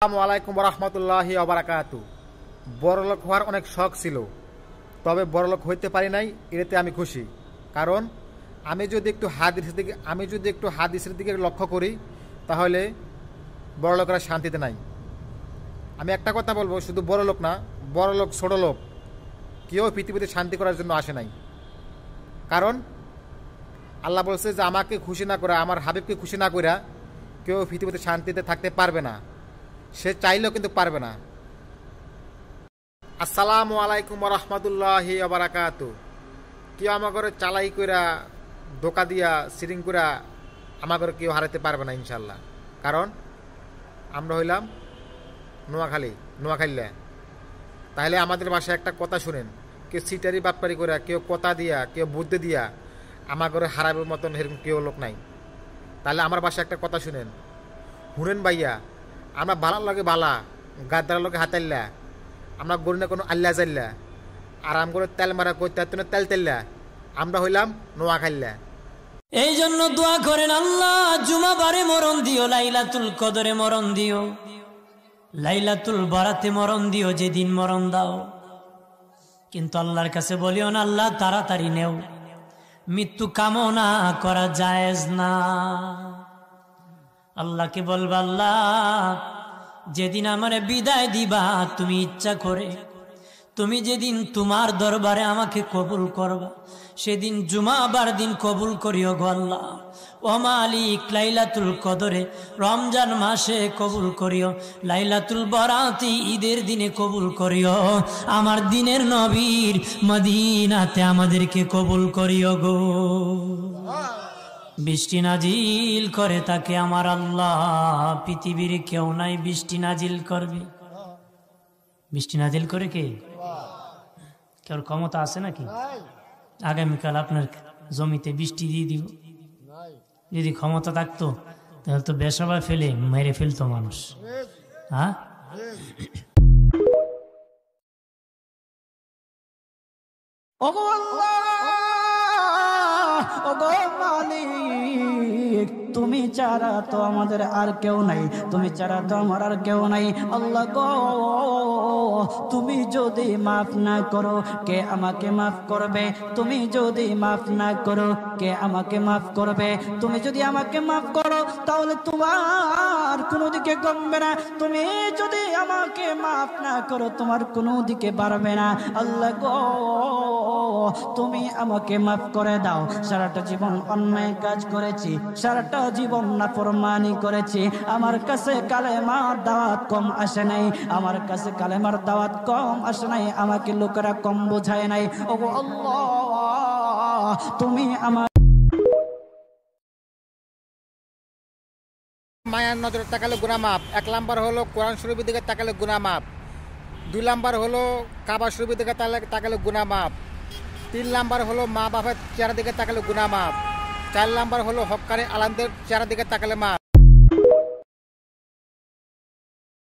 আসসালামু আলাইকুম রহমতুল্লাহি ওবারাকাতু। বড়লোক হওয়ার অনেক শখ ছিল, তবে বড়লোক হইতে পারি নাই, এতে আমি খুশি। কারণ আমি যদি একটু হাদিসের দিকে লক্ষ্য করি, তাহলে বড়লোকরা শান্তিতে নাই। আমি একটা কথা বলবো, শুধু বড়লোক না, বড়লোক ছোট লোক কেউ পৃথিবীতে শান্তি করার জন্য আসে নাই। কারণ আল্লাহ বলছে যে আমাকে খুশি না করে, আমার হাবিবকে খুশি না করে কেউ পৃথিবীতে শান্তিতে থাকতে পারবে না। সে চাইলেও কিন্তু পারবে না। আসসালামু আলাইকুম রহমতুল্লাহি ওবারাকাতু। কেউ আমার ঘরে চালাই কইরা, ধোকা দিয়া, সিরিং কইরা আমার ঘরে কেউ হারাতে পারবে না ইনশাল্লাহ। কারণ আমরা হইলাম নোয়াখালী। তাহলে আমাদের বাসায় একটা কথা শুনেন, কেউ সিটারি বাটপারি করে, কেউ কথা দিয়া, কেউ বুদ্ধি দিয়া আমার ঘরে হারাবের মতন এরকম কেউ লোক নাই। তাহলে আমার বাসায় একটা কথা শুনেন, হুনেন ভাইয়া, আমরা বালার লগে বালা, গাদ্দার লগে হাতাইল্লা, আমরা গরি না কোনো আল্লাহ জাল্লা, আরাম করে তেল মারা করতে তেল তেল্লা, আমরা হইলাম নোয়াখাইল্লা। এই জন্য দোয়া করেন, আল্লাহ জুমাবারে মরণ দিও, লাইলাতুল কদরে মরণ দিও, লাইলাতুল বারাতে মরণ দিও, যেদিন মরণ দাও। কিন্তু আল্লাহর কাছে বলিও না আল্লাহ তাড়াতাড়ি নেও, মৃত্যু কামনা করা জায়েজ না। আল্লাহকে বলবা, আল্লাহ যেদিন আমারে বিদায় দিবা তুমি ইচ্ছা করে, তুমি যেদিন তোমার দরবারে আমাকে কবুল করবা, সেদিন জুমাবার দিন কবুল করিও গো আল্লাহ। ও মালিক, লাইলাতুল কদরে রমজান মাসে কবুল করিও, লাইলাতুল বরাতি ঈদের দিনে কবুল করিও, আমার দিনের নবীর মদিনাতে আমাদেরকে কবুল করিও গো। বৃষ্টি নাজিল করে তাকে আমার আল্লাহ, পৃথিবীর কেউ নাই বৃষ্টি নাজিল করবে। বৃষ্টি নাজিল করে কে? কেউ ক্ষমতা আছে নাকি? আগামীকাল আপনার জমিতে বৃষ্টি দিয়ে দিব। যদি ক্ষমতা থাকতো তাহলে তো বেসবা ফেলে মেরে ফেলতো মানুষ। হ্যাঁ, তুমি ছাড়া তো আমাদের আর কেউ নাই, তুমি ছাড়া তো আমার আর কেউ নাই। আল্লাহ গো, তুমি যদি মাফ না করো কে আমাকে মাফ করবে? তুমি যদি মাফ না করো কে আমাকে মাফ করবে? তুমি যদি আমাকে মাফ করো তাহলে তোমার কোনো দিকে কমবে না, তুমি যদি আমাকে মাফ না করো তোমার কোনো দিকে বাড়বে না। আল্লাহ গো, তুমি আমাকে মাফ করে দাও। সারাটা জীবন অন্যায় কাজ করেছি, সারাটা জীবন নাফরমানি করেছি, আমার কাছে কালেমার দাওয়াত কম আসে নাই, আমার কাছে কালেমার দাওয়াত কম আসে নাই, আমাকে লোকেরা কম বোঝায় নাই। ওগো আল্লাহ, তুমি আমার মায়ার নজরে তাকালে গুনাহ মাপ। 1 নাম্বার হলো কোরআন শরীফের দিকে তাকালে গুনাহ মাপ। 2 নাম্বার হলো কাবা শরীফের দিকে তাকালে গুনাহ মাপ। 3 নাম্বার হলো মা বাবার চেহারা দিকে তাকালে গুনাহ মাপ। 4 নাম্বার হলো হক্কানি আলামদের চেহারা দিকে তাকালে মাপ।